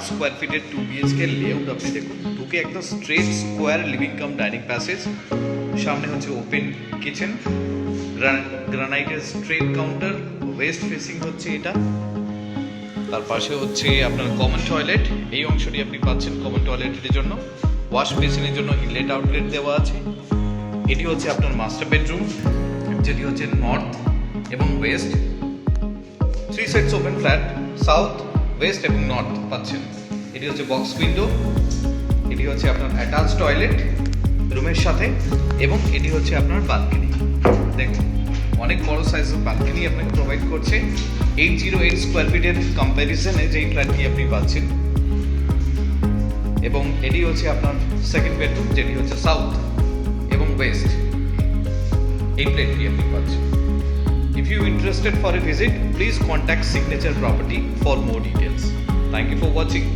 Square ফিটের 2 BHK layout আপনি দেখুন। ঢুকে একদম straight square living cum dining passage, সামনে হচ্ছে ওপেন কিচেন, গ্রানাইটের স্ট্রেট কাউন্টার, ওয়েস্ট ফেসিং হচ্ছে এটা। তার পাশে হচ্ছে আপনার কমন টয়লেট, এই অংশটি আপনি পাচ্ছেন কমন টয়লেটের জন্য। ওয়াশ বেসিনের জন্য ইনলেট আউটলেট দেওয়া আছে। এটি হচ্ছে আপনার মাস্টার বেডরুম, যেটি হচ্ছে নর্থ এবং West. 3 sides open flat, south, West এবং নর্থ পাচ্ছেন। এটি হচ্ছে বক্স উইন্ডো, এটি হচ্ছে আপনার অ্যাটাচ টয়লেট রুমের সাথে, এবং এটি হচ্ছে আপনার বালকনি। দেখুন অনেক বড় সাইজের বালকনি আপনাকে প্রোভাইড করছে। 808 স্কোয়ার ফিটের কম্প্যারিজনে যেই ফ্ল্যাটটি আপনি পাচ্ছেন। এবং এটি হচ্ছে আপনার সেকেন্ড বেডরুম, যেটি হচ্ছে সাউথ এবং ওয়েস্ট, এই ফ্ল্যাটটি আপনি পাচ্ছেন। If you interested for a visit, please contact Signature Property for more details. Thank you for watching.